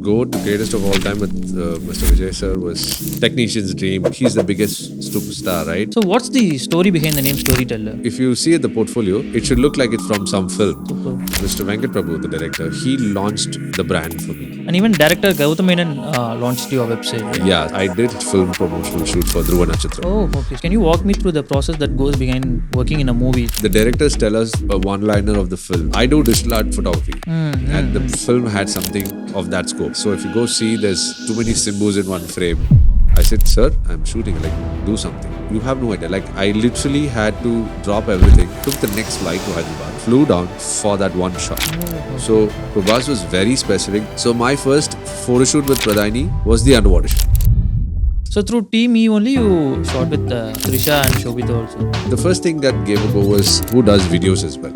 GO.A.T, greatest of all time with Mr. Vijay sir was technician's dream. He's the biggest superstar, right? So what's the story behind the name Storyteller? If you see the portfolio, it should look like it's from some film. Super. Mr. Venkat Prabhu, the director, he launched the brand for me. And even director Gautam Menon launched your website, right? Yeah, I did film promotional shoot for Dhruva Natchatram. Oh, okay. Can you walk me through the process that goes behind working in a movie? The directors tell us a one-liner of the film. I do digital art photography, and the film had something of that scope. So if you go see, there's too many Simbus in one frame. I said, sir, I'm shooting, like, do something. You have no idea. Like, I literally had to drop everything, took the next flight to Hyderabad, flew down for that one shot. So Prabhas was very specific. So my first photo shoot with Pradhani was the underwater shoot. So through Team E only you shot with Trisha and Shobita also? The first thing that gave a go was who does videos as well.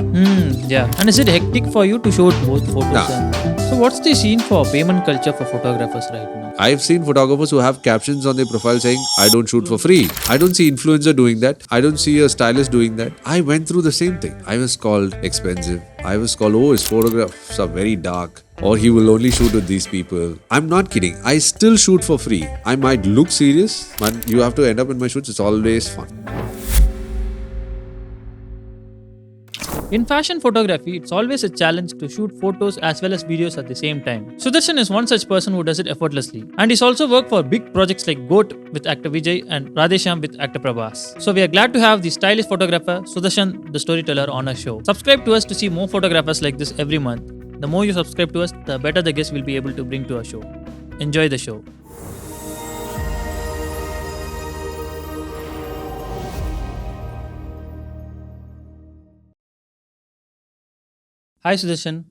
Yeah. And is it hectic for you to shoot both photos? Nah. So what's the scene for payment culture for photographers right now? I've seen photographers who have captions on their profile saying, I don't shoot for free. I don't see influencer doing that. I don't see a stylist doing that. I went through the same thing. I was called expensive. I was called, oh, his photographs are very dark. Or he will only shoot with these people. I'm not kidding. I still shoot for free. I might look serious, but you have to end up in my shoots. It's always fun. In fashion photography, it's always a challenge to shoot photos as well as videos at the same time. Sudarshan is one such person who does it effortlessly. And he's also worked for big projects like G.O.A.T with Actor Vijay and Radhe Shyam with Actor Prabhas. So we are glad to have the stylish photographer Sudarshan, the storyteller, on our show. Subscribe to us to see more photographers like this every month. The more you subscribe to us, the better the guests we'll be able to bring to our show. Enjoy the show. Hi Sudarshan,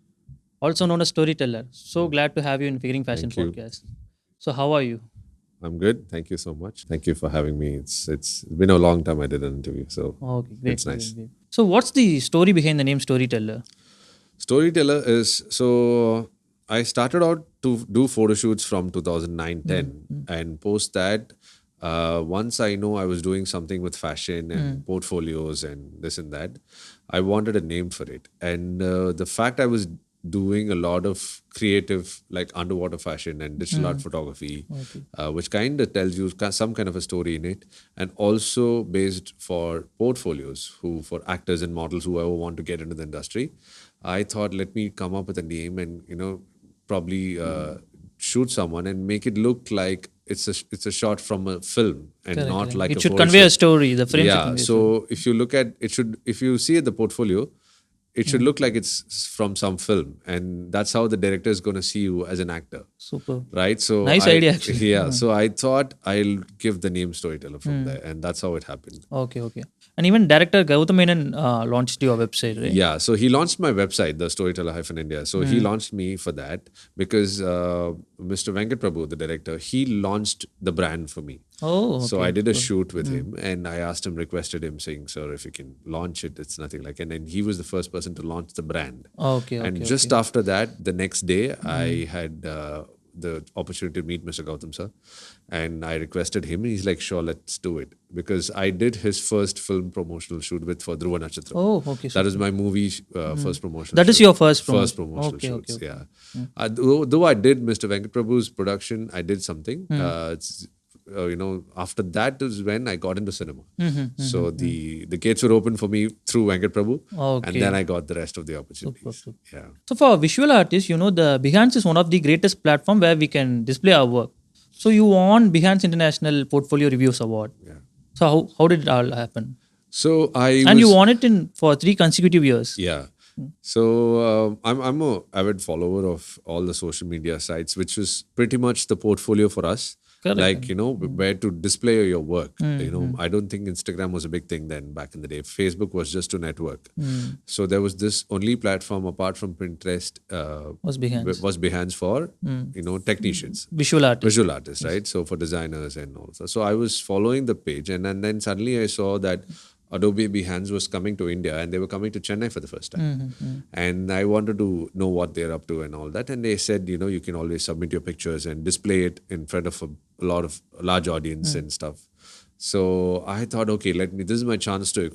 also known as Storyteller. So glad to have you in Figuring Fashion Thank you. Podcast. So how are you? I'm good. Thank you so much. Thank you for having me. It's been a long time I did an interview. So Okay, great. it's nice. Great. So what's the story behind the name Storyteller? Storyteller is, so I started out to do photo shoots from 2009-10 and post that once I know I was doing something with fashion and portfolios and this and that, I wanted a name for it. And the fact I was doing a lot of creative like underwater fashion and digital art photography, which kind of tells you some kind of a story in it, and also based for portfolios for actors and models who ever want to get into the industry. I thought, let me come up with a name and probably shoot someone and make it look like it's a shot from a film and Correct, not correct. like It a should photo convey a shoot. story. The frame should Yeah, convey a story. so if you look at it, if you see the portfolio, it should look like it's from some film, and that's how the director is going to see you as an actor, Super. right? So Nice idea, actually. Yeah, so I thought I'll give the name Storyteller from there, and that's how it happened. Okay. And even director Gautam Menon launched your website, right? Yeah, so he launched my website, the Storyteller-India. So he launched me for that because Mr. Venkat Prabhu, the director, he launched the brand for me. Oh, okay. So I did a shoot with him and I asked him, requested him saying, sir, if you can launch it, it's nothing like. And then he was the first person to launch the brand. Okay. And just after that, the next day, I had the opportunity to meet Mr. Gautam sir. And I requested him. He's like, sure, let's do it. Because I did his first film promotional shoot for Dhruva Natchatram. Oh, okay. That was my movie first promotional That shoot. is your first promotional Okay, shoots, okay. yeah. Though I did Mr. Venkat Prabhu's production, I did something. After that is when I got into cinema. So the gates were open for me through Venkat Prabhu, Okay. and then I got the rest of the opportunities. Super. Yeah. So for visual artists, the Behance is one of the greatest platform where we can display our work. So you won Behance International Portfolio Reviews Award. Yeah. So how did it all happen? So You won it for 3 consecutive years. Yeah. So I'm a avid follower of all the social media sites, which was pretty much the portfolio for us. Correct. Like, where to display your work. I don't think Instagram was a big thing then back in the day. Facebook was just to network. So there was this only platform apart from Pinterest Was Behance. was Behance for, technicians. Visual artists. Visual artists, right? So for designers and all. So I was following the page and then suddenly I saw that Adobe Behance was coming to India and they were coming to Chennai for the first time. And I wanted to know what they're up to and all that. And they said, you can always submit your pictures and display it in front of a large audience and stuff. So I thought, okay, this is my chance to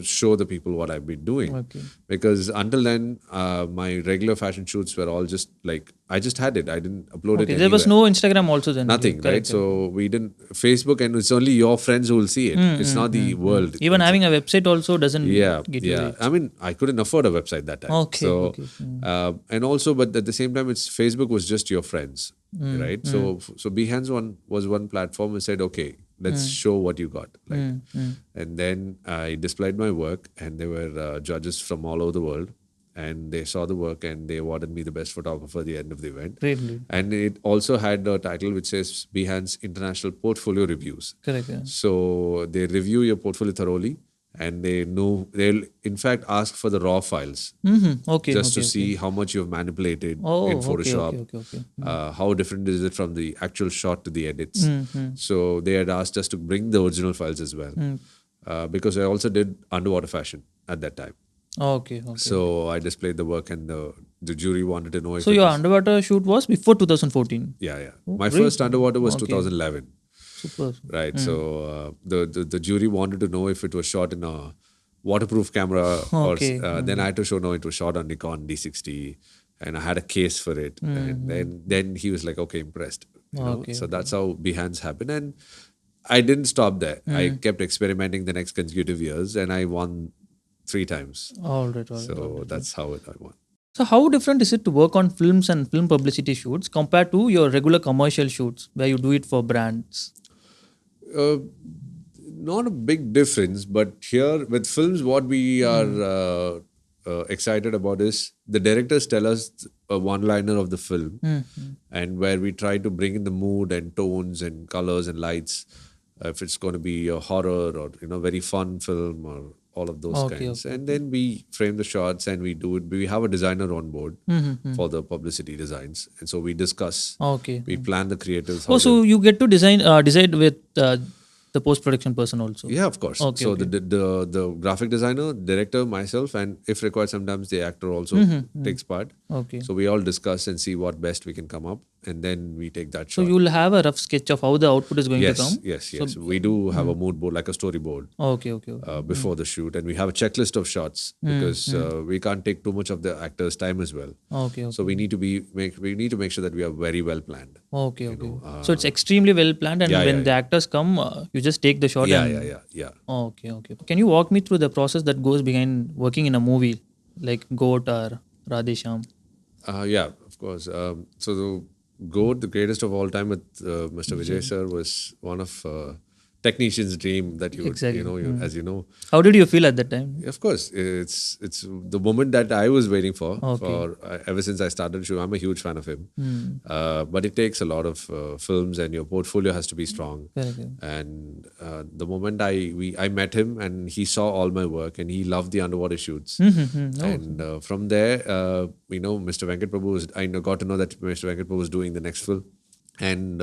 show the people what I've been doing. Okay. Because until then, my regular fashion shoots were all just like, I just had it. I didn't upload it Okay. There anywhere. was no Instagram also then. Nothing, Correct, right? So we didn't Facebook, and it's only your friends who will see it. It's not the world. Even having a website also doesn't Yeah, get you yeah. reach. I mean, I couldn't afford a website that time. Okay, So, okay. and also, but at the same time, it's Facebook was just your friends, right? So Behance was one platform and said, okay, let's show what you got. And then I displayed my work, and there were judges from all over the world, and they saw the work and they awarded me the best photographer at the end of the event. Great. And it also had a title which says Behance International Portfolio Reviews. Correct. Yeah. So they review your portfolio thoroughly, and they'll in fact ask for the raw files Okay. just to see how much you've manipulated in Photoshop. Okay. How different is it from the actual shot to the edits? So they had asked us to bring the original files as well, because I also did underwater fashion at that time. Okay. So I displayed the work, and the jury wanted to know if So your underwater shoot was before 2014. Yeah. My first underwater was 2011. Super. Right. So the jury wanted to know if it was shot in a waterproof camera, or then I had to show no, it was shot on Nikon D60, and I had a case for it. And then he was like, okay, impressed. So that's how Behance happened, and I didn't stop there. I kept experimenting the next consecutive years, and I won 3 times. All right. So that's how I won. So how different is it to work on films and film publicity shoots compared to your regular commercial shoots where you do it for brands? Not a big difference, but here with films, what we are excited about is the directors tell us a one-liner of the film, and where we try to bring in the mood and tones and colors and lights. If it's going to be a horror or very fun film or all of those kinds, and then we frame the shots and we do it. We have a designer on board for the publicity designs, and so we discuss. Okay. We plan the creatives. So you get to decide with the post-production person also. Yeah, of course. Okay, so the graphic designer, director, myself, and if required, sometimes the actor also takes part. Okay. So we all discuss and see what best we can come up, and then we take that shot. So you'll have a rough sketch of how the output is going to come. Yes. We do have a mood board, like a storyboard, Okay. before the shoot, and we have a checklist of shots because we can't take too much of the actor's time as well. Okay. So we need to make sure that we are very well planned. Okay. So it's extremely well planned, and when the actors come, you just take the shot. Yeah. Okay. Can you walk me through the process that goes behind working in a movie like G.O.A.T or Radhe Shyam? Yeah, of course. So the G.O.A.T, the greatest of all time with Mr. Vijay sir, was one of technician's dream that you would, as you know. How did you feel at that time? Of course, it's the moment that I was waiting for. Ever since I started show, I'm a huge fan of him. But it takes a lot of films, and your portfolio has to be strong. And the moment I met him, and he saw all my work, and he loved the underwater shoots. And from there, Mr. Venkat Prabhu I got to know that Mr. Venkat Prabhu was doing the next film, and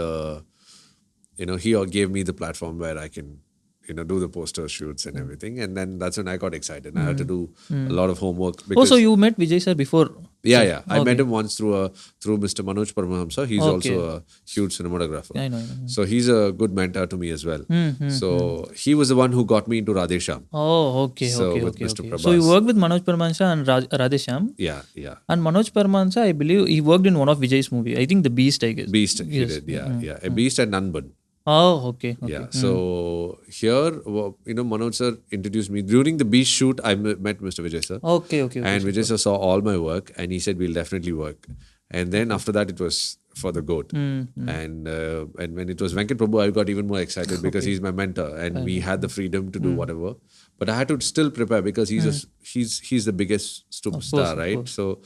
he gave me the platform where I can, do the poster shoots and everything. And then that's when I got excited. I had to do a lot of homework. Because, so you met Vijay sir before? Yeah. I met him once through Mr. Manoj Paramahamsa. He's also a huge cinematographer. I know. So he's a good mentor to me as well. So he was the one who got me into Radhe Shyam. Oh, okay. With Mr. Prabhas. So you worked with Manoj Paramahansa and Radhe Shyam? Yeah. And Manoj Paramahansa, I believe he worked in one of Vijay's movie. I think The Beast, I guess. He did, yeah. A Beast and Nanban. Oh, okay. Yeah. So here, Manoj sir introduced me. During the Beast shoot, I met Mr. Vijay sir. Okay. And Vijay sir saw all my work, and he said, we'll definitely work. And then after that, it was for the G.O.A.T. And when it was Venkat Prabhu, I got even more excited because he's my mentor, and we had the freedom to do whatever. But I had to still prepare because he's the biggest superstar, right? So,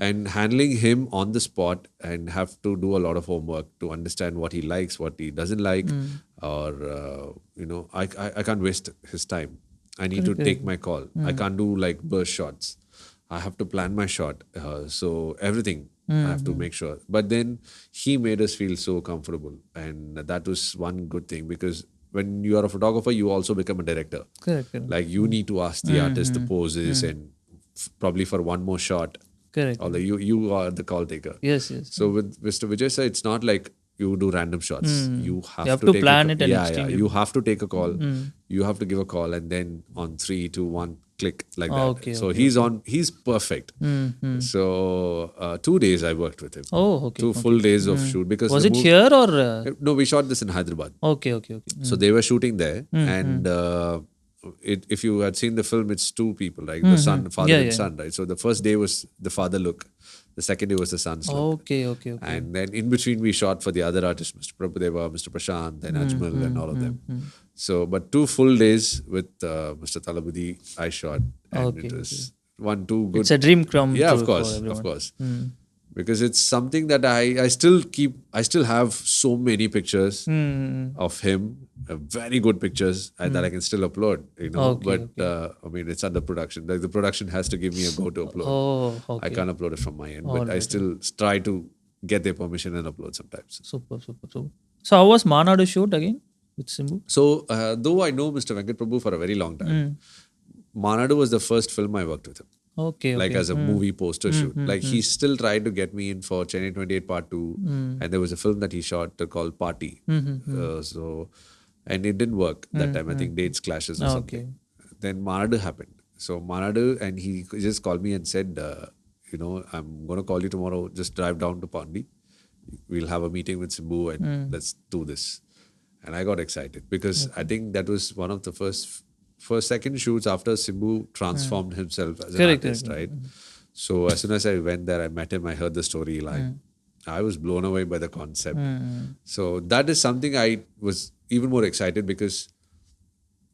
and handling him on the spot and have to do a lot of homework to understand what he likes, what he doesn't like, or I can't waste his time. I need to take my call. I can't do like burst shots. I have to plan my shot. So everything I have to make sure. But then he made us feel so comfortable, and that was one good thing, because when you are a photographer, you also become a director. Correct. Like you need to ask the artist the poses and probably for one more shot. Correct. Although you are the call taker. Yes. So with Mr. Vijay sir, it's not like you do random shots. You have to take plan a, it and yeah, extend it. you have to take a call. You have to give a call, and then on 3, 2, 1, click like that. Okay, So okay, he's perfect. So 2 days I worked with him. Oh, okay. 2 full days of shoot because Was the it movie, here or? no, we shot this in Hyderabad. Okay. So they were shooting there, and if you had seen the film, it's 2 people, right? The son, father, and son, right? So the first day was the father look, the second day was the son's look, Okay. and then in between we shot for the other artists, Mr. Prabhudeva, Mr. Prashant, and Ajmal, and all of them. So, but 2 full days with Mr. Thalapathy, I shot, and it was 1, 2 good. It's a dream come Yeah, true of course, for everyone. of course. Because it's something that I still have so many pictures of him, very good pictures that I can still upload, you know. Okay, but I mean, it's under production. Like the production has to give me a go to upload. Oh, okay. I can't upload it from my end, but I still try to get their permission and upload sometimes. Super. So how was Maanadu shoot again with Simbu? So though I know Mr. Venkat Prabhu for a very long time, Maanadu was the first film I worked with him. Okay. Like as a movie poster shoot. Like he still tried to get me in for Chennai 28 Part 2. And there was a film that he shot called Party. And it didn't work that time. I think dates clashes or something. Then Maanadu happened. So Maanadu, and he just called me and said, I'm going to call you tomorrow. Just drive down to Pandi. We'll have a meeting with Simbu and let's do this. And I got excited because I think that was one of the first second shoots after Simbu transformed himself as an artist, right? So as soon as I went there, I met him, I heard the storyline. I was blown away by the concept. So that is something I was even more excited because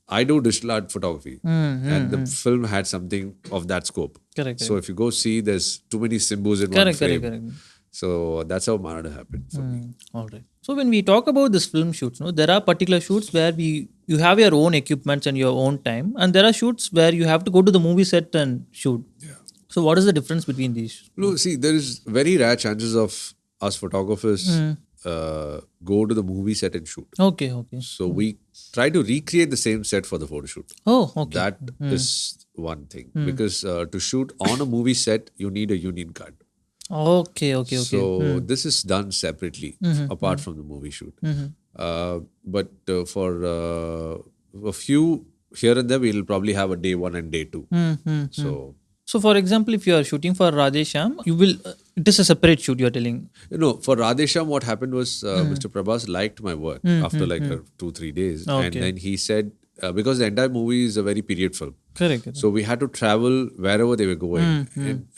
I do digital art photography and the film had something of that scope. Correct. So if you go see, there's too many Simbus in one frame. Correct. So that's how Maanadu happened for me. All right. So when we talk about this film shoots, there are particular shoots where you have your own equipments and your own time, and there are shoots where you have to go to the movie set and shoot. Yeah. So what is the difference between these? No, see, there is very rare chances of us photographers go to the movie set and shoot. Okay. So we try to recreate the same set for the photo shoot. Oh, okay. That is one thing because to shoot on a movie set, you need a union card. Okay. So this is done separately apart from the movie shoot. But for a few here and there, we'll probably have a day 1 and day 2. So for example, if you are shooting for Radhe Shyam, you will. It is a separate shoot. You are telling. For Radhe Shyam, what happened was Mr. Prabhas liked my work after 2-3 days, and then he said because the entire movie is a very period film. Correct. So we had to travel wherever they were going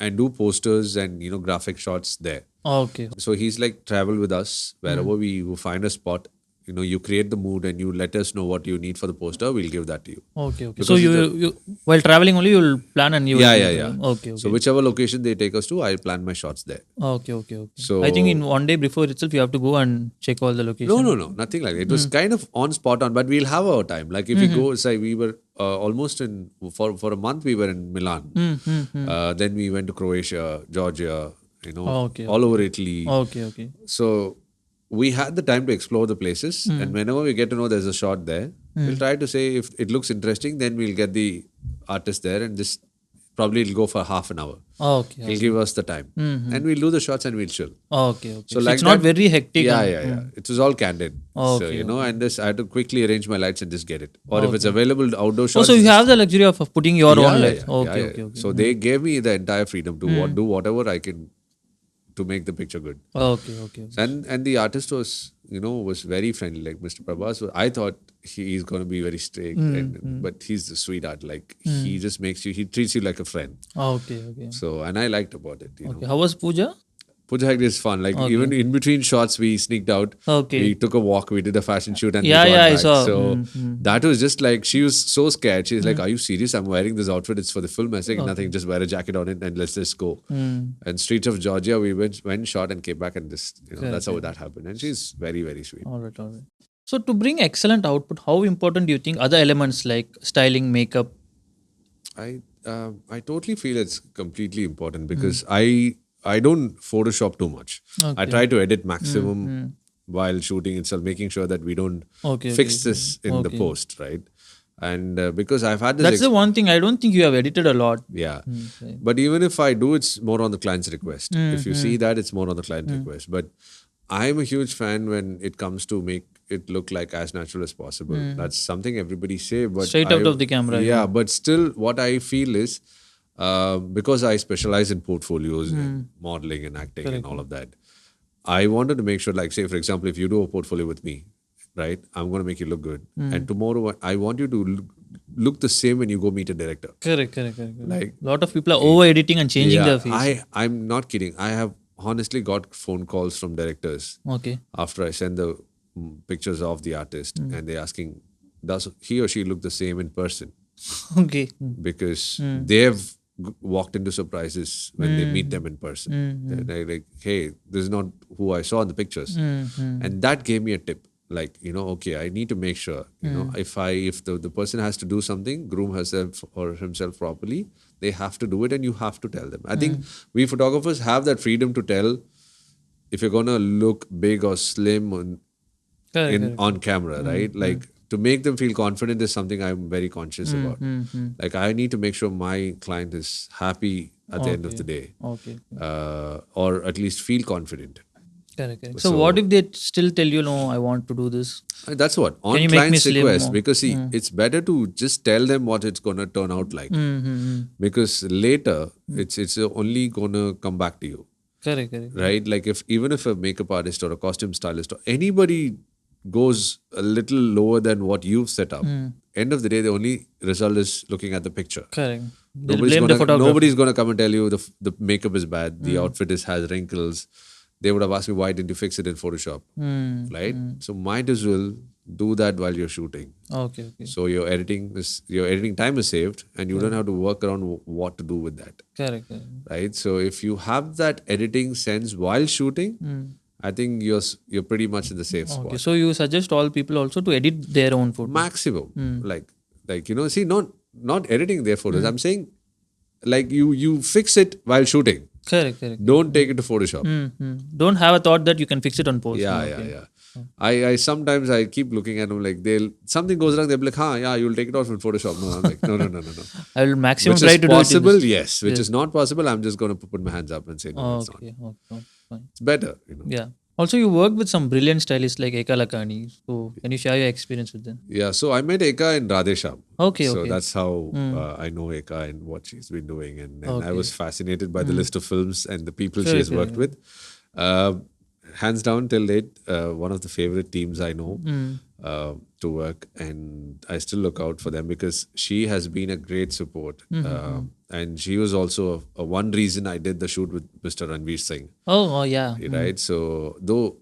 and do posters and graphic shots there. Okay. So he's like, travel with us wherever we find a spot. You create the mood and you let us know what you need for the poster. We'll give that to you. Okay. So you while traveling only you'll plan and you. Yeah. Okay. So whichever location they take us to, I'll plan my shots there. Okay. So I think in one day before itself you have to go and check all the locations. No, nothing like that. It was kind of on spot on, but we'll have our time. Like if we go, say we were almost for a month we were in Milan. Then we went to Croatia, Georgia, all over Italy. Okay. So we had the time to explore the places, and whenever we get to know there's a shot there, we'll try to say if it looks interesting, then we'll get the artist there, and this probably it'll go for half an hour. Okay. He'll give us the time, and we'll do the shots and we'll chill. Okay. So like it's not very hectic. Yeah. It was all candid. Okay, So and this I had to quickly arrange my lights and just get it. Or if it's available outdoor shots. So you have the luxury of putting your own lights. Yeah. Okay. So they gave me the entire freedom to do whatever I can to make the picture good. Okay. And the artist was was very friendly. Like Mr. Prabhas, I thought he's going to be very strict, but he's the sweetheart. Like he just he treats you like a friend. Okay. So and I liked about it. Okay. How was Pooja? Puja Hegde is fun. Like even in between shots, we sneaked out. Okay. We took a walk. We did a fashion shoot and we Yeah, got I back. saw. So that was just like, she was so scared. She's like, "Are you serious? I'm wearing this outfit. It's for the film." I said, "Nothing. Just wear a jacket on it and let's just go." And streets of Georgia, we went, shot and came back and just that's how that happened. And she's very, very sweet. All right. So to bring excellent output, how important do you think other elements like styling, makeup? I totally feel it's completely important because I don't Photoshop too much. Okay. I try to edit maximum while shooting itself, making sure that we don't fix this in the post, right? And because I've had this... That's the one thing. I don't think you have edited a lot. Yeah. But even if I do, it's more on the client's request. If you see that, it's more on the client request. But I'm a huge fan when it comes to make it look like as natural as possible. That's something everybody say, but Straight out of the camera. yeah, but still, what I feel is because I specialize in portfolios and modeling and acting and all of that. I wanted to make sure, like, say, for example, if you do a portfolio with me, right, I'm going to make you look good. And tomorrow, I want you to look the same when you go meet a director. Correct. Like, a lot of people are over editing and changing their face. I'm not kidding. I have honestly got phone calls from directors Okay. after I send the pictures of the artist and they're asking, does he or she look the same in person? Okay. Because they've walked into surprises when they meet them in person. They're like, hey, this is not who I saw in the pictures. And that gave me a tip. Like, okay, I need to make sure, if the person has to do something, groom herself or himself properly, they have to do it and you have to tell them. I think we photographers have that freedom to tell if you're going to look big or slim on camera, right? Like, to make them feel confident is something I'm very conscious about. Like, I need to make sure my client is happy at the end of the day. Okay. Or at least feel confident. Correct. So what if they still tell you, no, I want to do this? That's what. On you make me client's slim request. more? Because see, it's better to just tell them what it's going to turn out like. Because later, it's only going to come back to you. Correct. Right? Like, even if a makeup artist or a costume stylist or anybody goes a little lower than what you've set up, end of the day, the only result is looking at the picture. Correct. They'll blame the photographer. Nobody's going to come and tell you the makeup is bad, the outfit has wrinkles. They would have asked me, why didn't you fix it in Photoshop? Right? So might as well do that while you're shooting. Okay. So your editing time is saved and you don't have to work around what to do with that. Correct. Right? So if you have that editing sense while shooting, I think you're pretty much in the safe spot. Okay. So you suggest all people also to edit their own photos? Maximum. Like see, not editing their photos. I'm saying, like, you fix it while shooting. Correct. Don't take it to Photoshop. Don't have a thought that you can fix it on post. Yeah. I sometimes I keep looking at them like something goes wrong. They'll be like, you'll take it off in Photoshop. No, I'm like, no. I will maximum Which try is to possible, do it. yes. Which is not possible, I'm just going to put my hands up and say, no, it's not. Okay, fine. It's better, Yeah. Also, you worked with some brilliant stylists like Lakani. So, can you share your experience with them? Yeah, so I met Eka in Radhe Shyam. Okay. So that's how I know Eka and what she's been doing. And I was fascinated by the list of films and the people she has worked with. Hands down till date, one of the favorite teams I know to work. And I still look out for them because she has been a great support. And she was also a one reason I did the shoot with Mr. Ranveer Singh. Oh yeah. Right? So, though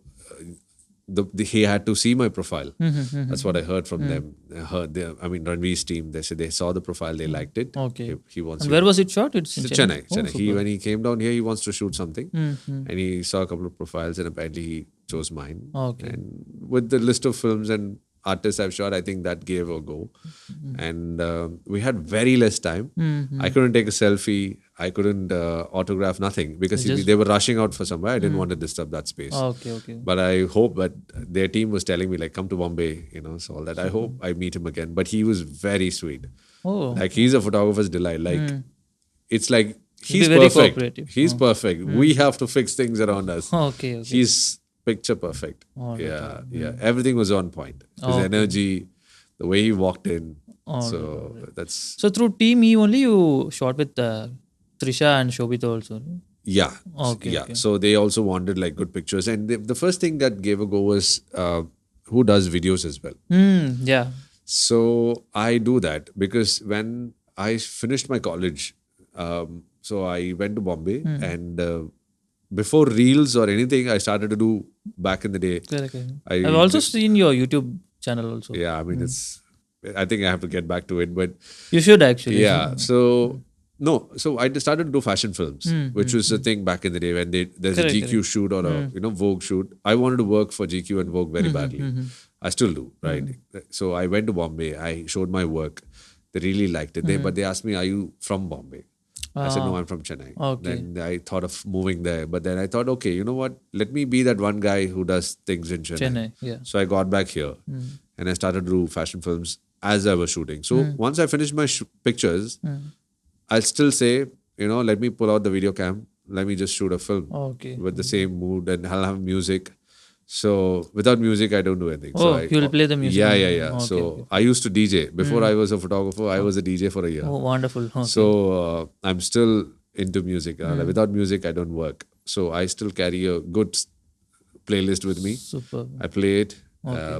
he had to see my profile. That's what I heard from them. Ranveer's team, they said they saw the profile, they liked it. Okay. He wants And where was it shot? It's in Chennai. Oh, Chennai. When he came down here, he wants to shoot something. And he saw a couple of profiles and apparently he chose mine. Okay. And with the list of films and artists I've shot, I think that gave a go. And we had very less time. I couldn't take a selfie. I couldn't autograph, nothing, because they were rushing out for somewhere. I didn't want to disturb that space. Okay. But I hope that their team was telling me, like, come to Bombay, so all that. I hope I meet him again. But he was very sweet. Oh. Like, he's a photographer's delight. Like, it's like, he's very perfect. cooperative. He's perfect. We have to fix things around us. Okay. He's picture perfect. Yeah. Everything was on point. His energy, the way he walked in. That's... So through Team E only you shot with Trisha and Shobita also? Yeah. Okay. So they also wanted like good pictures. And the first thing that gave a go was who does videos as well. Yeah. So I do that because when I finished my college, so I went to Bombay and before Reels or anything, I started to do back in the day. Correct. I've also seen your YouTube channel also. Yeah, I mean, I think I have to get back to it, but... You should actually. Yeah, so I started to do fashion films, which was a thing back in the day when there's a GQ shoot or a Vogue shoot. I wanted to work for GQ and Vogue very badly. I still do, right? So I went to Bombay. I showed my work. They really liked it. But they asked me, are you from Bombay? I said, no, I'm from Chennai. Okay. Then I thought of moving there. But then I thought, okay, you know what? Let me be that one guy who does things in Chennai. Yeah. So I got back here and I started to do fashion films as I was shooting. So once I finished my pictures, I'll still say, let me pull out the video cam. Let me just shoot a film with the same mood and I'll have music. So without music, I don't do anything. Oh, you will play the music. Yeah, on yeah, the- yeah. Okay, So okay. I used to DJ before I was a photographer. I was a DJ for a year. Oh, wonderful. Okay. So I'm still into music. Like, without music, I don't work. So I still carry a good playlist with me. Super. I play it.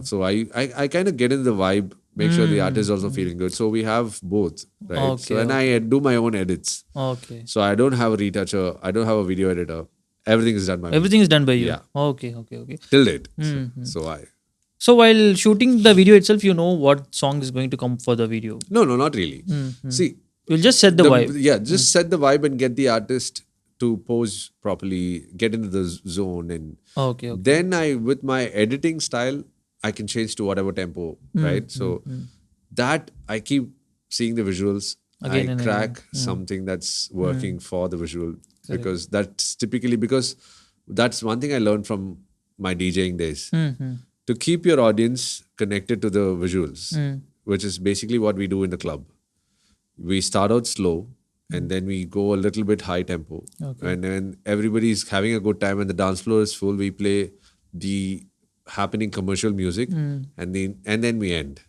So I kind of get in the vibe, make sure the artist is also feeling good. So we have both, right? Okay, So and I do my own edits. Okay. So I don't have a retoucher. I don't have a video editor. Everything is done by me. Everything is done by you. Yeah. Okay, okay, okay. Till date. So I So while shooting the video itself, you know what song is going to come for the video. no, not really. See, You'll just set the vibe. yeah, just set the vibe and get the artist to pose properly, get into the zone, and Okay, okay. then I, with my editing style, I can change to whatever tempo, right? So that I keep seeing the visuals. Again I and crack something that's working for the visual because that's typically because that's one thing I learned from my DJing days. To keep your audience connected to the visuals, which is basically what we do in the club. We start out slow and then we go a little bit high tempo. And then everybody's having a good time and the dance floor is full. We play the happening commercial music and then we end.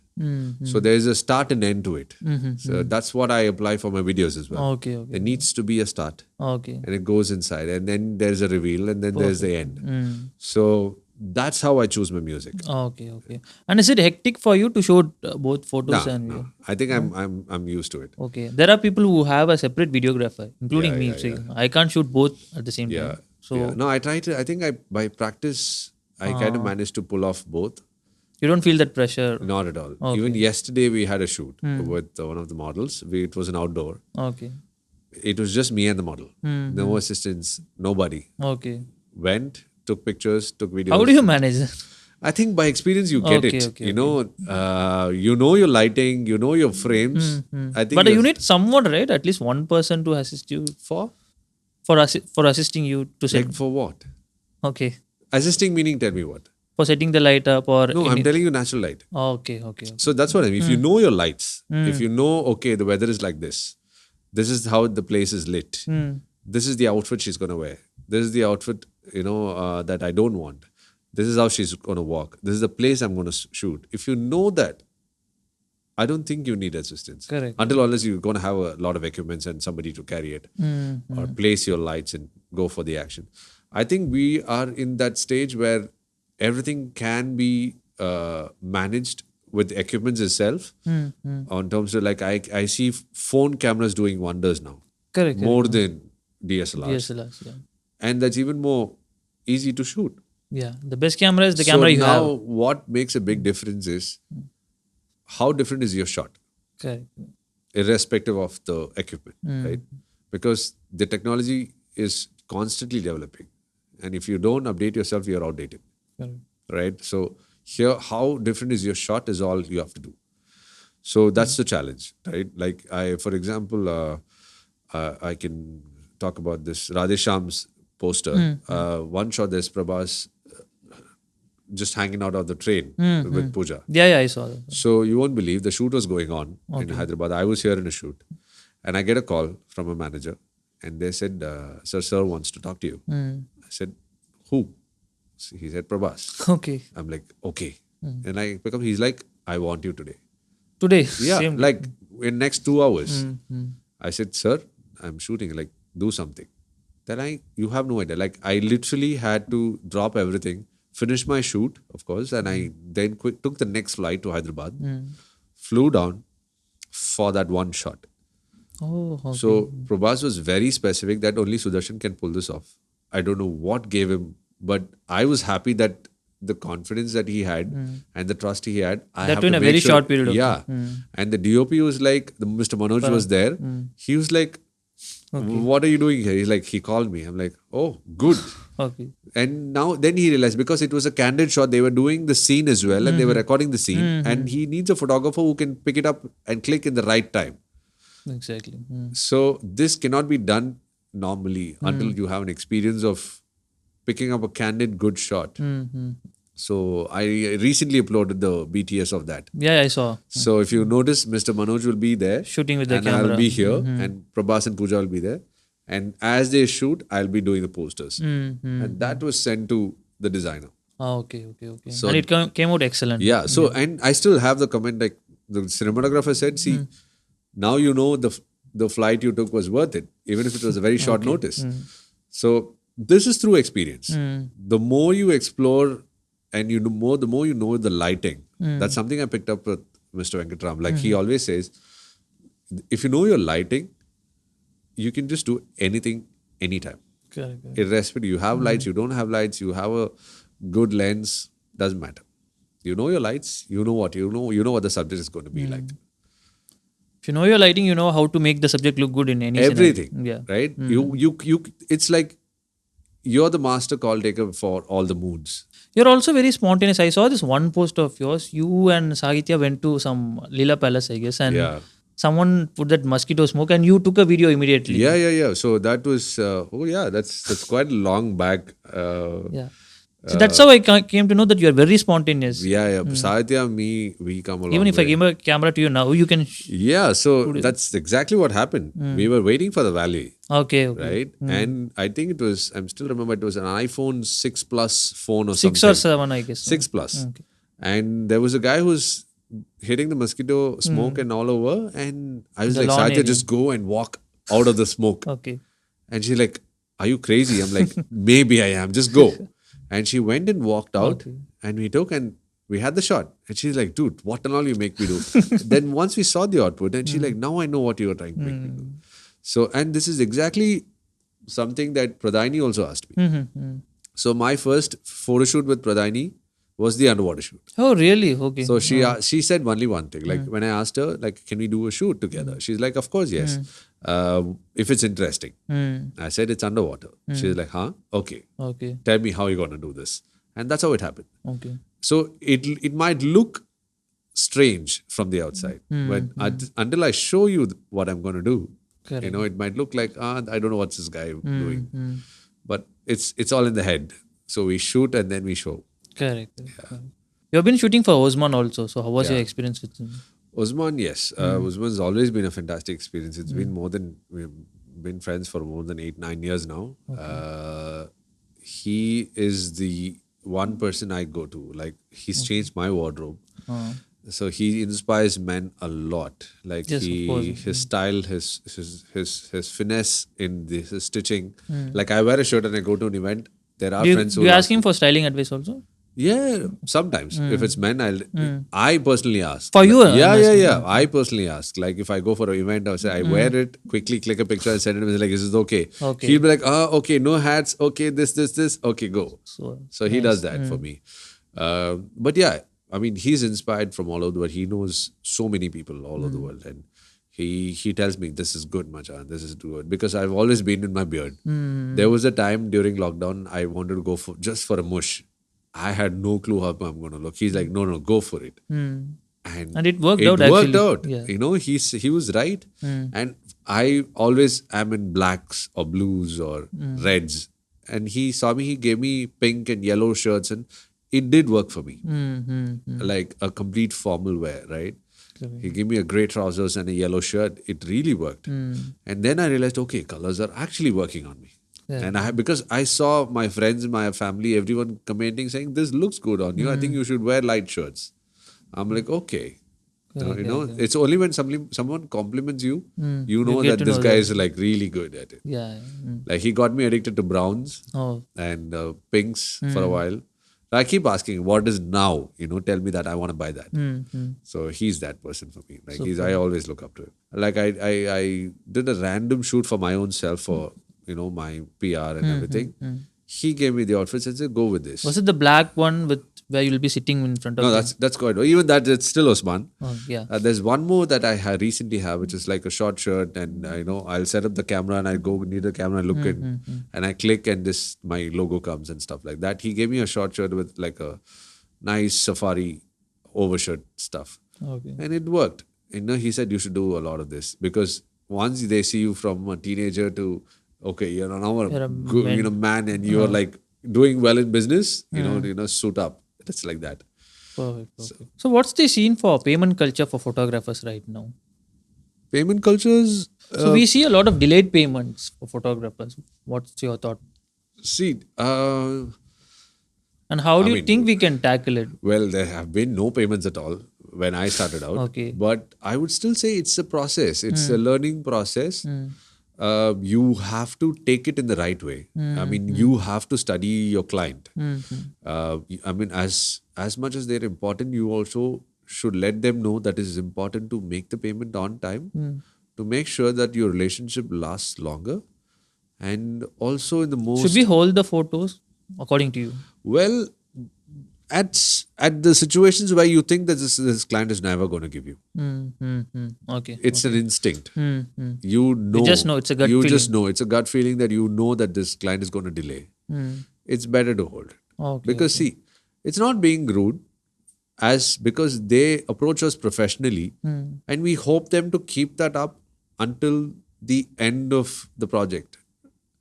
So there's a start and end to it. So that's what I apply for my videos as well. Okay, okay. There needs to be a start Okay. and it goes inside and then there's a reveal and then there's the end. So that's how I choose my music. Okay, okay. And is it hectic for you to shoot both photos and video? No, I think I'm used to it. Okay. There are people who have a separate videographer, including me. So I can't shoot both at the same time. So No, I try to. I think by practice, I kind of managed to pull off both. you don't feel that pressure. Not at all. Even yesterday, we had a shoot with one of the models. It was an outdoor. Okay. It was just me and the model. No assistants, nobody. Okay. Went, took pictures, took videos. How do you manage that? I think by experience you get Okay, it. okay, you know your lighting, you know your frames. I think But you need someone, right? At least one person to assist you for for assisting you to set. like for what? Okay. Assisting meaning tell me what? For setting the light up or. No, I'm telling you natural light. Okay, okay. So that's what I mean. If you know your lights, if you know, okay, the weather is like this is how the place is lit. This is the outfit she's going to wear. This is the outfit, that I don't want. This is how she's going to walk. This is the place I'm going to shoot. If you know that, I don't think you need assistance. Correct. Until unless you're going to have a lot of equipments and somebody to carry it or place your lights and go for the action. I think we are in that stage where everything can be managed with equipments itself. On terms of like I see phone cameras doing wonders now. Correct. More than DSLRs. DSLRs, yeah. And that's even more easy to shoot. Yeah. The best camera is the camera you now have. what makes a big difference is how different is your shot, Correct. irrespective of the equipment, right? Because the technology is constantly developing. And if you don't update yourself, you're outdated. Correct. Right? So here, how different is your shot is all you have to do. So that's the challenge, right? Like for example, I can talk about this Radhe Shyam's poster. One shot, there's Prabhas just hanging out of the train with Pooja. Yeah, I saw that. So you won't believe the shoot was going on in Hyderabad. I was here in a shoot, and I get a call from a manager, and they said, "Sir wants to talk to you." I said, "Who?" So he said, "Prabhas." Okay. I'm like, "Okay," and I pick up. He's like, "I want you today." Today. Yeah, Same. like in next 2 hours. I said, "Sir, I'm shooting. Like, do something." Then you have no idea. Like, I literally had to drop everything, finish my shoot, of course, and I then took the next flight to Hyderabad, flew down for that one shot. Oh, okay. So Prabhas was very specific that only Sudarshan can pull this off. I don't know what gave him, but I was happy that the confidence that he had and the trust he had. I That have too in to a make very sure- short period of Yeah. And the DOP was like, Mr. Manoj was there. He was like, what are you doing here? He's like, he called me. I'm like, oh, good. Okay. And then he realized because it was a candid shot, they were doing the scene as well and they were recording the scene. And he needs a photographer who can pick it up and click in the right time. Exactly. So this cannot be done normally until you have an experience of picking up a candid, good shot. So I recently uploaded the BTS of that. Yeah, I saw. So if you notice, Mr. Manoj will be there. Shooting with the and camera. I'll be here and Prabhas and Pooja will be there. And as they shoot, I'll be doing the posters. And that was sent to the designer. Okay. So And it came out excellent. yeah, so and I still have the comment like the cinematographer said, see, now you know the flight you took was worth it, even if it was a very short notice. So this is through experience. The more you explore and the more you know the lighting. That's something I picked up with Mr. Venkatram. Like he always says, if you know your lighting, you can just do anything anytime. Correct. Irrespective, you have lights, you don't have lights, you have a good lens, doesn't matter. You know your lights, you know what the subject is going to be like. If you know your lighting, you know how to make the subject look good in any Everything, scenario. Yeah. right? You. It's like you're the master call taker for all the moods. You're also very spontaneous. I saw this one post of yours. You and Sahitya went to some Lila Palace, I guess, and Yeah. someone put that mosquito smoke, and you took a video immediately. Yeah. So that was that's quite long back. Yeah. So that's how I came to know that you are very spontaneous. Yeah. Satya and me, we come along. Even if I give a camera to you now, you can. Yeah, so that's exactly what happened. We were waiting for the Valley, Okay. right? And I think it was, I still remember it was an iPhone 6 Plus phone or 6 something. or 7, I guess. 6 Plus. Okay. And there was a guy who's hitting the mosquito smoke and all over. And I was The like, lawn Satya, area. just go and walk out of the smoke. Okay. And she's like, are you crazy? I'm like, maybe I am. Just go. And she went and walked out and we took and we had the shot. And she's like, dude, what and all you make me do? Then once we saw the output and she's like, now I know what you were trying to make me do. So, and this is exactly something that Pradhani also asked me. So my first photo shoot with Pradhani was the underwater shoot. Oh, really? Okay. So she said only one thing. Like when I asked her, like, can we do a shoot together? She's like, of course, yes. If it's interesting. I said it's underwater. She's like, huh? Okay. Okay. Tell me how you're gonna do this. And that's how it happened. Okay. So it might look strange from the outside, but until I show you what I'm gonna do, Correct. it might look like I don't know what's this guy doing. But it's all in the head. So we shoot and then we show. Correct. You have been shooting for Ozman also. So how was your experience with him? Ozman, yes. Ozman's always been a fantastic experience. It's been we've been friends for more than 8-9 years now. He is the one person I go to. Like he's changed my wardrobe. So he inspires men a lot. Like Yes, of course. his style, his finesse in his stitching. Like I wear a shirt and I go to an event. There are friends Do who you will ask him for styling advice also? Yeah, sometimes. If it's men, I personally ask. For you? Yeah. I personally ask. Like if I go for an event, I say I wear it, quickly click a picture and send it to him. Like, is this okay? Okay. He'll be like, okay, no hats. Okay, this. Okay, go. So he does that for me. But yeah, I mean, he's inspired from all over the world. He knows so many people all over the world. And he tells me, this is good, Machan, this is good. Because I've always been in my beard. There was a time during lockdown, I wanted to go just for a mush. I had no clue how I'm going to look. He's like, no, go for it. And it worked out, actually. It worked out. Yeah. He was right. And I always am in blacks or blues or reds. And he saw me, he gave me pink and yellow shirts and it did work for me. Like a complete formal wear, right? Correct. He gave me a grey trousers and a yellow shirt. It really worked. And then I realized, okay, colors are actually working on me. Yeah. And because I saw my friends, my family, everyone commenting saying, this looks good on you. I think you should wear light shirts. I'm like, okay. It's only when someone compliments you, you know that this guy is like really good at it. Yeah. Like he got me addicted to browns and pinks for a while. I keep asking, what is now? Tell me that I want to buy that. So he's that person for me. Like I always look up to him. Like I did a random shoot for my own self for my PR and everything. He gave me the outfits and said, go with this. Was it the black one with where you'll be sitting in front of? No, that's quite. Even that, it's still Ozman. Oh, yeah. There's one more that I recently have, which is like a short shirt, and I'll set up the camera and I go near the camera and look in, and I click and my logo comes and stuff like that. He gave me a short shirt with like a nice safari overshirt stuff, and it worked. He said you should do a lot of this because once they see you from a teenager to you're now a good, man, and you're like doing well in business, suit up. It's like that. Perfect. So what's the scene for payment culture for photographers right now? Payment cultures. So we see a lot of delayed payments for photographers. What's your thought? See, And how do I you mean, think we can tackle it? Well, there have been no payments at all when I started out. Okay. But I would still say it's a process. It's a learning process. You have to take it in the right way. I mean, you have to study your client. I mean, as much as they're important, you also should let them know that it is important to make the payment on time to make sure that your relationship lasts longer. And also in the most Should we hold the photos according to you? well, at the situations where you think that this client is never going to give you, Okay. it's an instinct. Mm-hmm. You know, just know, it's a gut you feeling. just know it's a gut feeling that you know that this client is going to delay. It's better to hold it Okay. because see, it's not being rude, as because they approach us professionally, and we hope them to keep that up until the end of the project,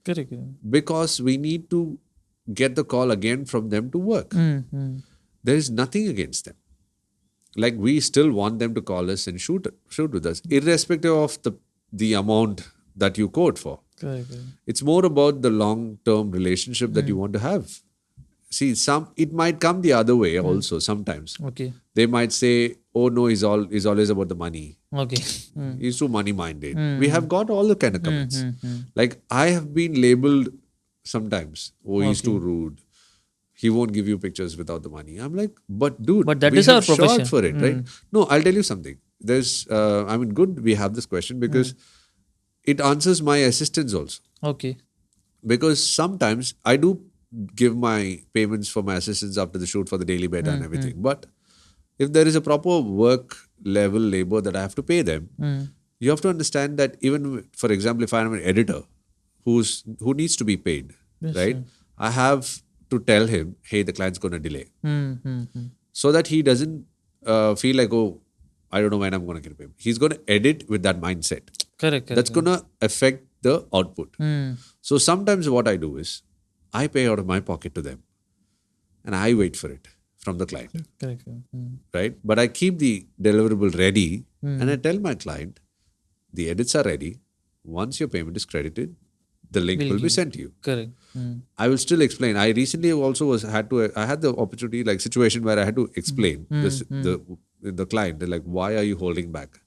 Correct. because we need to get the call again from them to work. There is nothing against them. Like, we still want them to call us and shoot with us, irrespective of the amount that you quote for. Correct. It's more about the long-term relationship that you want to have. See, it might come the other way also sometimes. Okay. They might say, "Oh no, he's always about the money. Okay. He's too money-minded." We have got all the kind of comments. Like, I have been labeled sometimes, "Oh, he's too rude. He won't give you pictures without the money." I'm like, but dude, But that we is our have shot profession. for it, right? No, I'll tell you something. There's, I mean, good we have this question because it answers my assistants also. Okay. Because sometimes I do give my payments for my assistants after the shoot for the daily beta and everything. But if there is a proper work level labor that I have to pay them, you have to understand that even, for example, if I'm an editor who needs to be paid, right? I have to tell him, hey, the client's going to delay. So that he doesn't feel like, oh, I don't know when I'm going to get paid. He's going to edit with that mindset. Correct. That's going to affect the output. So sometimes what I do is, I pay out of my pocket to them and I wait for it from the client. Correct. Right? But I keep the deliverable ready and I tell my client, the edits are ready. Once your payment is credited, the link will be sent to you. Correct. I will still explain. I recently also I had the opportunity, like situation where I had to explain the client. They're like, why are you holding back?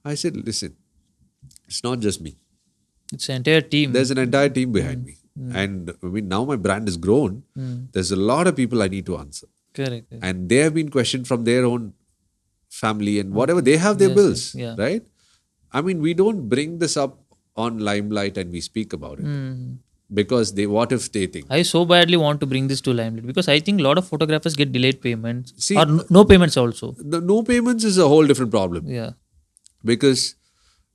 I said, listen, it's not just me. It's an entire team. There's an entire team behind me. And I mean, now my brand is grown. There's a lot of people I need to answer. Correct. And they have been questioned from their own family and whatever. They have their bills, right? I mean, we don't bring this up on limelight and we speak about it. Because what if they think? I so badly want to bring this to limelight because I think a lot of photographers get delayed payments. See, or no payments also. The no payments is a whole different problem. Yeah. Because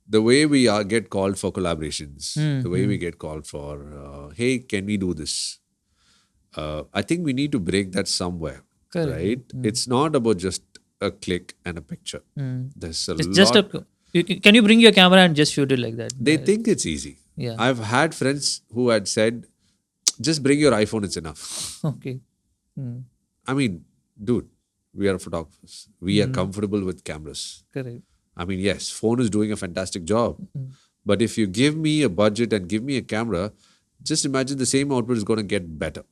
the way we get called for collaborations, the way we get called for, hey, can we do this? I think we need to break that somewhere, Correct. right? It's not about just a click and a picture. There's a It's lot. just can you bring your camera and just shoot it like that? They think it's easy. Yeah. I've had friends who had said, just bring your iPhone, it's enough. Okay. I mean, dude, we are photographers. We are comfortable with cameras. Correct. I mean, yes, phone is doing a fantastic job. But if you give me a budget and give me a camera, just imagine the same output is going to get better.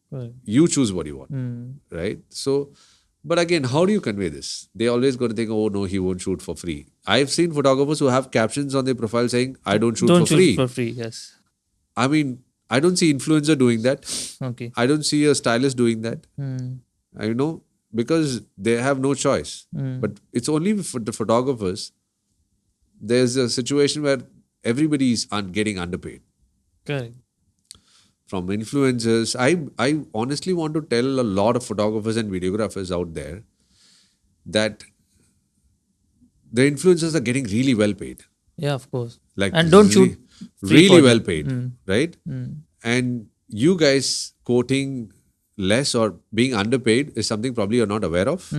Right. You choose what you want, right? So, but again, how do you convey this? They always going to think, oh no, he won't shoot for free. I've seen photographers who have captions on their profile saying, I don't shoot for free. For free, yes. I mean, I don't see influencer doing that. Okay. I don't see a stylist doing that. I know, because they have no choice. But it's only for the photographers. There's a situation where everybody is getting underpaid. Correct. From influencers, I honestly want to tell a lot of photographers and videographers out there that the influencers are getting really well paid. Yeah, of course. Like, and don't shoot free really for well them. paid, right? And you guys quoting less or being underpaid is something probably you're not aware of.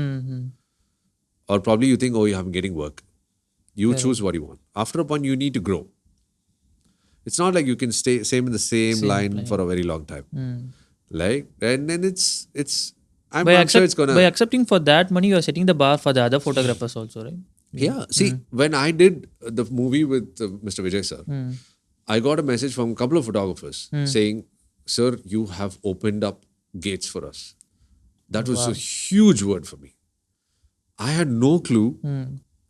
Or probably you think, oh, I'm getting work. You choose what you want. After a point, you need to grow. It's not like you can stay in the same line for a very long time. Like, and then it's I'm sure it's gonna. By accepting for that money, you are setting the bar for the other photographers also, right? Yeah. See, when I did the movie with Mr. Vijay sir, I got a message from a couple of photographers saying, sir, you have opened up gates for us. That was a huge word for me. I had no clue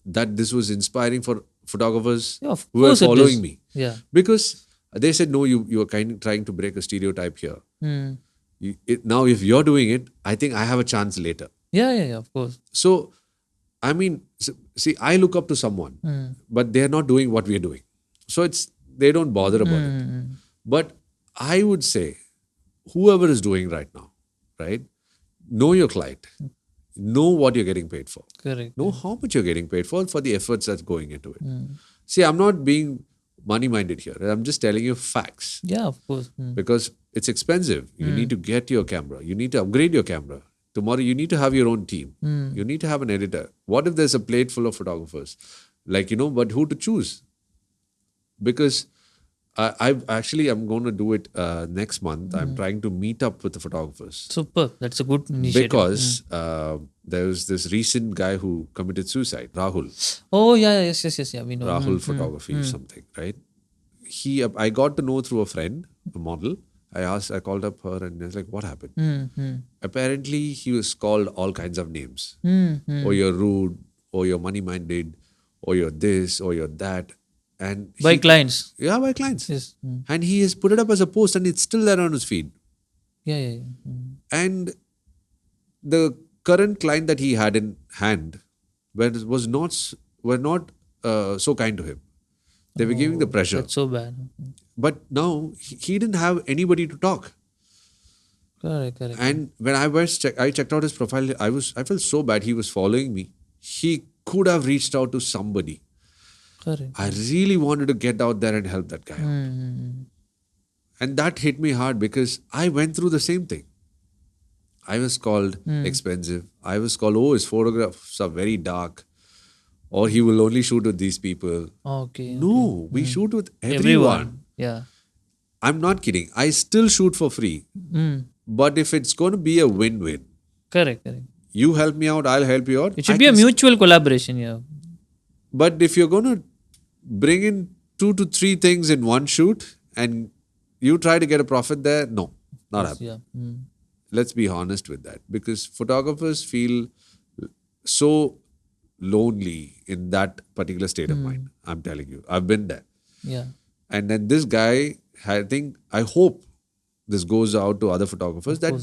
that this was inspiring for photographers Yeah, of who were course it following is. me. Yeah. Because they said, no, you are kind of trying to break a stereotype here. Hmm. Now, if you're doing it, I think I have a chance later. Yeah, of course. So, I mean, see, I look up to someone, but they're not doing what we're doing. So they don't bother about it. But I would say, whoever is doing right now, right? Know your client. Know what you're getting paid for. Correct. Know how much you're getting paid for the efforts that's going into it. See, I'm not being money-minded here. I'm just telling you facts. Yeah, of course. Because it's expensive. You need to get your camera. You need to upgrade your camera. Tomorrow, you need to have your own team. You need to have an editor. What if there's a plate full of photographers? But who to choose? Because I'm going to do it next month. I'm trying to meet up with the photographers. Super. That's a good initiative. Because there was this recent guy who committed suicide, Raghul. Oh, yes. Yeah, we know. Raghul Photography or something, right? I got to know through a friend, a model. I called up her and I was like, what happened? Apparently, he was called all kinds of names. Or you're rude, or you're money-minded, or you're this, or you're that. And By clients. Yeah, by clients. Yes. And he has put it up as a post and it's still there on his feed. Yeah. And the current client that he had in hand were not so kind to him. They were giving the pressure. That's so bad. But now he didn't have anybody to talk. Correct. And when I checked out his profile, I felt so bad. He was following me. He could have reached out to somebody. Correct. I really wanted to get out there and help that guy out. And that hit me hard because I went through the same thing. I was called expensive. I was called, his photographs are very dark. Or he will only shoot with these people. Okay. No, we shoot with everyone. Yeah. I'm not kidding. I still shoot for free. But if it's going to be a win-win, Correct. you help me out, I'll help you out. It should be a mutual collaboration, yeah. But if you're going to bring in 2 to 3 things in one shoot and you try to get a profit there, no, not happening. Yeah. Let's be honest with that. Because photographers feel so lonely in that particular state of mind. I'm telling you. I've been there. Yeah. And then this guy, I hope this goes out to other photographers that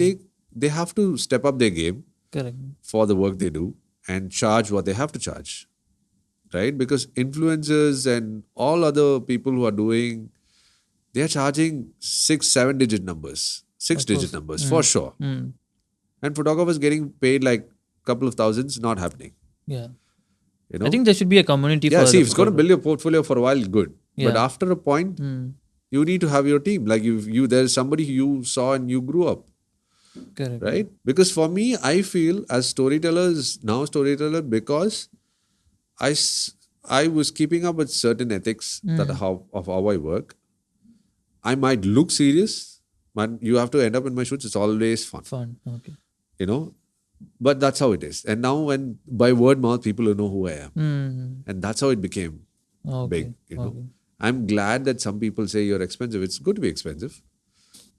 they have to step up their game Correct. for the work they do and charge what they have to charge. Right? Because influencers and all other people who are doing, they are charging 6-7 digit numbers, 6-digit numbers for sure. And photographers getting paid like a couple of thousands, not happening. Yeah. You know? I think there should be a community for see, if it's going to build your portfolio for a while, good. Yeah. But after a point, you need to have your team. Like there's somebody you saw and you grew up. Correct. Right? Because for me, I feel as storyteller because I was keeping up with certain ethics of how I work. I might look serious, but you have to end up in my shoots. It's always fun. Okay. You know? But that's how it is. And now when by word mouth, people will know who I am. And that's how it became big. You know? I'm glad that some people say you're expensive. It's good to be expensive.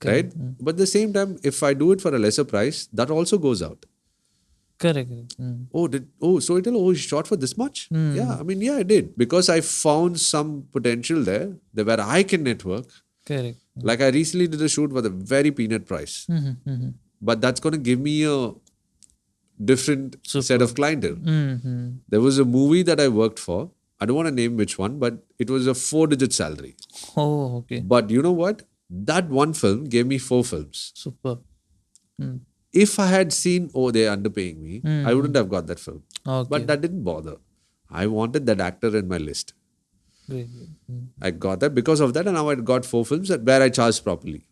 Right? But at the same time, if I do it for a lesser price, that also goes out. Correct. Storyteller, you shot for this much? Yeah, I did. Because I found some potential there where I can network. Correct. Like I recently did a shoot for a very peanut price. But that's going to give me a different set of clientele. There was a movie that I worked for. I don't want to name which one, but it was a 4-digit salary. Oh, okay. But you know what? That one film gave me 4 films. Super. If I had seen, they're underpaying me, I wouldn't have got that film. Okay. But that didn't bother. I wanted that actor in my list. Great. I got that because of that, and now I got 4 films where I charged properly.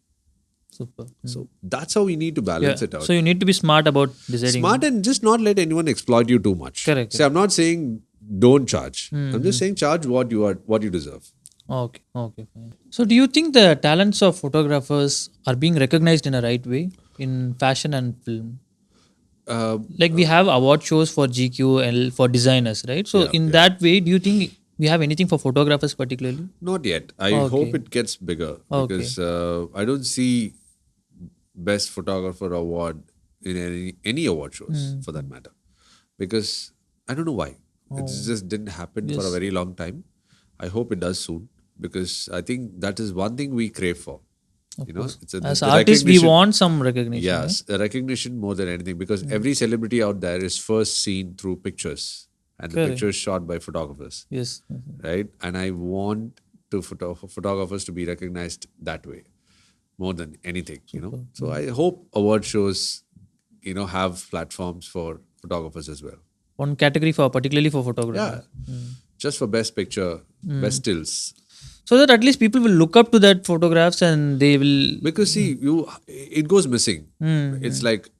Super. So that's how we need to balance it out. So you need to be smart about deciding. Smart and just not let anyone exploit you too much. Correct. See, I'm not saying don't charge. I'm just saying charge what you deserve. Okay, fine. So do you think the talents of photographers are being recognized in a right way in fashion and film? Like we have award shows for GQ and for designers, right? So that way, do you think we have anything for photographers particularly? Not yet. I hope it gets bigger because I don't see best photographer award in any award shows for that matter, because I don't know why it just didn't happen for a very long time. I hope it does soon, because I think that is one thing we crave for. Of You know, course. it's As the artists, we recognition. want some recognition. Yes, the recognition more than anything, because every celebrity out there is first seen through pictures, and the Correct. pictures shot by photographers, Yes. right? And I want to photographers to be recognized that way more than anything, you know. So I hope award shows, you know, have platforms for photographers as well. One category particularly for photographers. Yeah, just for best picture, best stills. So that at least people will look up to that photographs and they will. Because see, it goes missing. It's like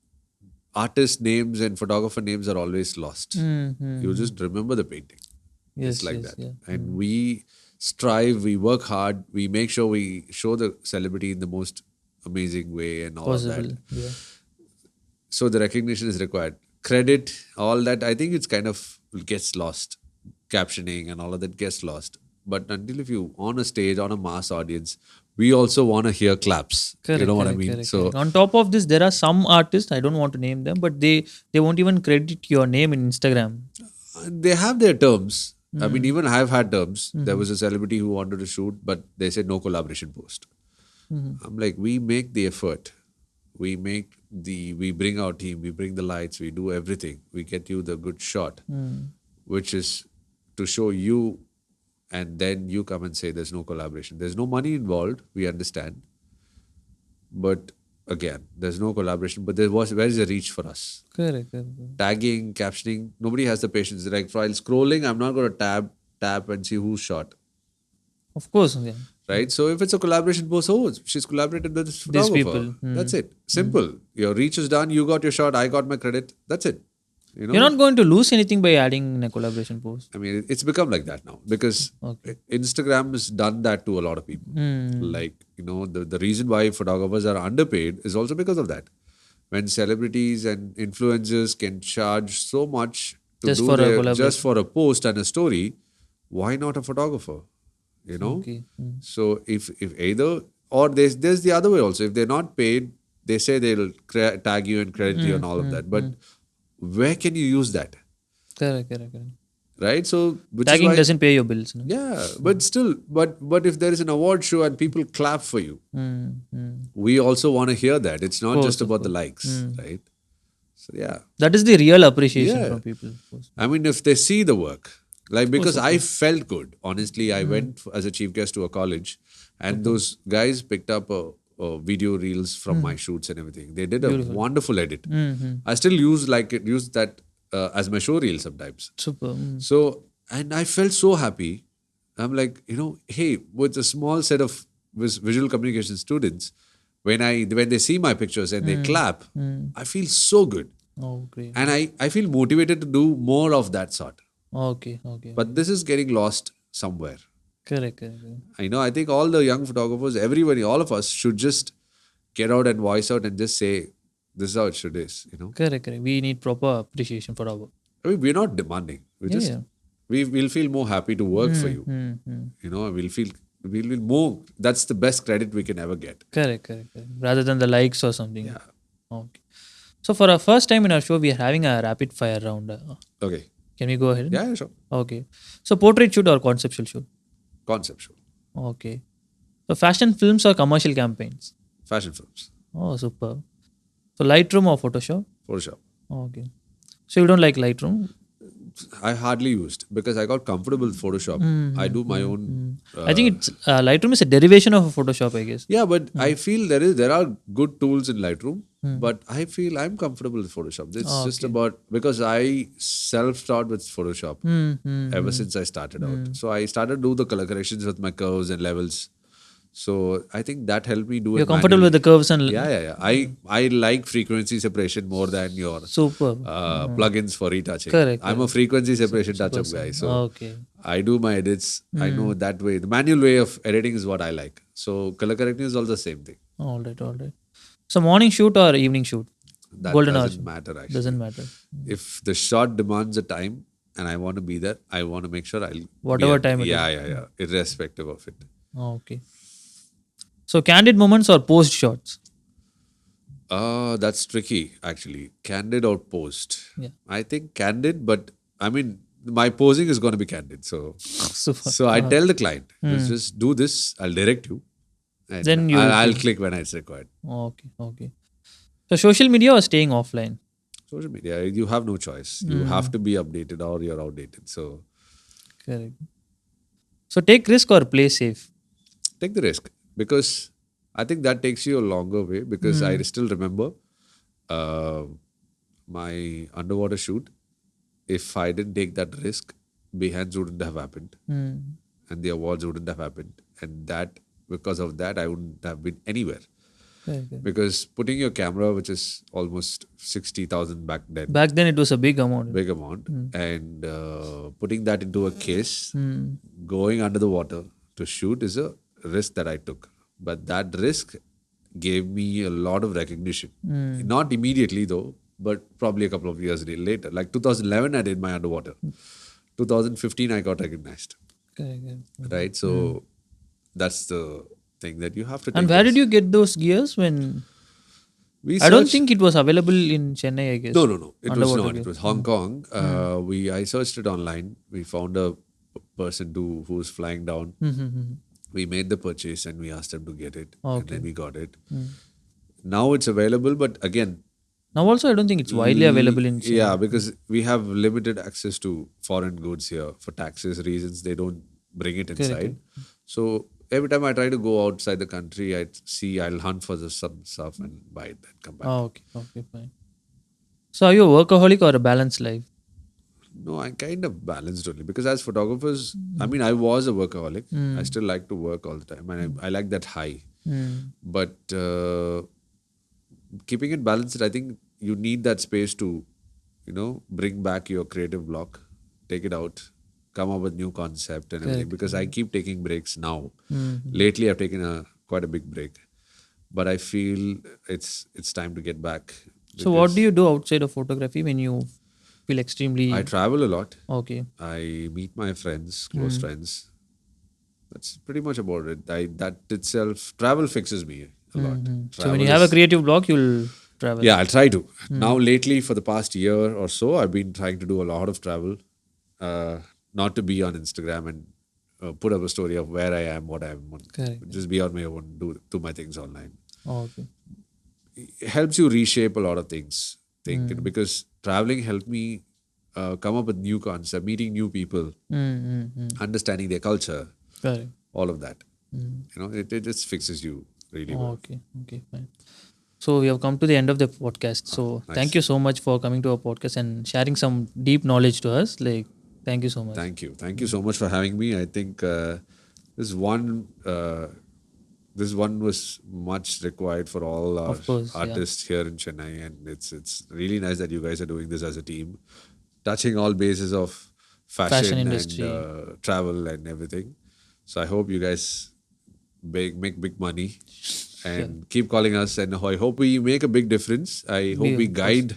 artist names and photographer names are always lost. You just remember the painting. Yes, It's like yes, that. yeah. And we strive, we work hard, we make sure we show the celebrity in the most amazing way and all Possible. of that. Yeah. So the recognition is required. Credit, all that, I think it's kind of gets lost. Captioning and all of that gets lost. But until if you on a stage, on a mass audience, we also want to hear claps. Correct, you know what I correct, mean? correct, So correct. On top of this, there are some artists, I don't want to name them, but they won't even credit your name in Instagram. they have their terms. I mean, even I've had terms. There was a celebrity who wanted to shoot, but they said no collaboration post. I'm like, we make the effort. We bring our team, we bring the lights, we do everything. We get you the good shot, which is to show you, and then you come and say there's no collaboration. There's no money involved, we understand. But again, there's no collaboration, but where is the reach for us? Correct, correct. Tagging, captioning, nobody has the patience. Like while scrolling, I'm not going to tap and see who's shot. Of course, yeah. Right? So if it's a collaboration post, she's collaborated with this These photographer. people. That's it. Simple. Your reach is done, you got your shot, I got my credit. That's it. You know? You're not going to lose anything by adding in a collaboration post. I mean, it's become like that now, because Instagram has done that to a lot of people. Like, you know, the reason why photographers are underpaid is also because of that. When celebrities and influencers can charge so much to Just for a collaboration. just for a post and a story, why not a photographer? You know? Okay. So if either, or there's the other way also. If they're not paid, they say they'll tag you and credit you and all of that. But where can you use that? Correct, correct, correct. Right? So which Tagging is why, doesn't pay your bills. No? yeah, but still, but if there is an award show and people clap for you, we also want to hear that. It's not just about the likes, right? So yeah. That is the real appreciation Yeah. from people. Of course. I mean, if they see the work, like, because I felt good. Honestly, I went as a chief guest to a college, and those guys picked up video reels from my shoots and everything. They did a wonderful edit. I still use that as my show reel sometimes. Super. So, and I felt so happy. I'm like, you know, hey, with a small set of visual communication students, when they see my pictures and they clap, I feel so good. Oh, great. And I feel motivated to do more of that sort. Okay, okay. But this is getting lost somewhere. Correct, correct. I think all the young photographers, everybody, all of us should just get out and voice out and just say, this is how it should is, you know. Correct, correct. We need proper appreciation for our work. I mean, we're not demanding. We just, we'll feel more happy to work for you. You know, we'll feel more, that's the best credit we can ever get. Correct, correct, correct. Rather than the likes or something. Yeah. Okay. So for our first time in our show, we are having a rapid fire round. Okay. Can we go ahead? Yeah, sure. Okay. So portrait shoot or conceptual shoot? Conceptual. Okay. So fashion films or commercial campaigns? Fashion films. Oh, super. So Lightroom or Photoshop? Photoshop. Okay. So you don't like Lightroom? I hardly used because I got comfortable with Photoshop. I do my own. I think it's Lightroom is a derivation of Photoshop, I guess. Yeah, but I feel there are good tools in Lightroom, but I feel I'm comfortable with Photoshop. It's just about, because I self-taught with Photoshop ever since I started out. So I started to do the color corrections with my curves and levels. So I think that helped me do it. You're comfortable with the curves and... Yeah. I like frequency separation more than your Super. plugins for retouching. Correct. I'm a frequency separation touch-up guy. So Okay. I do my edits. I know that way. The manual way of editing is what I like. So color correcting is all the same thing. All right. So morning shoot or evening shoot? That Golden doesn't hour. matter actually. Doesn't matter. If the shot demands a time and I want to be there, I want to make sure I'll... Whatever time it is. Yeah. Irrespective of it. Okay. So candid moments or post shots? That's tricky, actually. Candid or post? Yeah. I think candid, but I mean, my posing is going to be candid. So, Super. so I tell the client, Hmm. just do this. I'll direct you, and Then you I'll, will I'll feel. click when it's required. Okay. Okay. So social media or staying offline? Social media, you have no choice. You have to be updated, or you're outdated. So, Correct. So take risk or play safe. take the risk, because I think that takes you a longer way. Because I still remember uh, my underwater shoot. If I didn't take that risk, Behance wouldn't have happened, and the awards wouldn't have happened, and that, because of that, I wouldn't have been anywhere. Correct, correct. Because putting your camera, which is almost 60,000 back then, Back then it was a big amount. big amount, and putting that into a case, going under the water to shoot is a risk that I took. But that risk gave me a lot of recognition. Not immediately though, but probably a couple of years later. Like 2011, I did my underwater. 2015, I got recognized. Correct, correct. Right? So that's the thing that you have to And take. where did you get those gears when? We I don't searched. think it was available in Chennai, I guess. No, no, no. It was Underwater not. gear. It was Hong Kong. I searched it online. We found a person who was flying down. We made the purchase and we asked them to get it, and Okay. then we got it. Now it's available, but again, Now also I don't think it's widely available in Chennai. yeah, because we have limited access to foreign goods here for taxes reasons. They don't bring it inside. So every time I try to go outside the country, I'll hunt for some stuff and buy it, then come back. Oh, okay, okay, fine. So are you a workaholic or a balanced life? No, I'm kind of balanced only, because as photographers, I mean, I was a workaholic. I still like to work all the time, and I like that high. But keeping it balanced, I think you need that space to, bring back your creative block, take it out, come up with new concept and everything. Because I keep taking breaks now. Lately, I've taken quite a big break, but I feel it's time to get back. So what do you do outside of photography when you feel extremely I travel a lot. okay? I meet my friends, close friends. That's pretty much about it. That itself, travel fixes me a lot. So when Travel you have a is- creative block, you'll travel. yeah, I'll try to. Now, lately, for the past year or so, I've been trying to do a lot of travel. Not to be on Instagram and put up a story of where I am, what I am. Correct. Just be on my own, do my things online. Okay. It helps you reshape a lot of things. Because traveling helped me come up with new concepts, meeting new people, understanding their culture, Correct. all of that. It just fixes you really well. Okay. Okay. Fine. So we have come to the end of the podcast. So thank you so much for coming to our podcast and sharing some deep knowledge to us. Like, thank you so much. Thank you. Thank you so much for having me. I think this one was much required for all our Of course, yeah. artists here in Chennai, and it's really nice that you guys are doing this as a team, touching all bases of fashion industry. and travel and everything. So I hope you guys make big money and keep calling us, and I hope we make a big difference. I hope we guide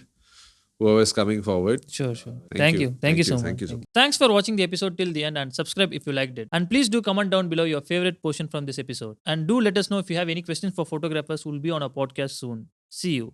whoever's coming forward. Sure, sure. Thank you. Thank you so much. Thank you so much. Thanks for watching the episode till the end and subscribe if you liked it. And please do comment down below your favorite portion from this episode. And do let us know if you have any questions for photographers who will be on our podcast soon. See you.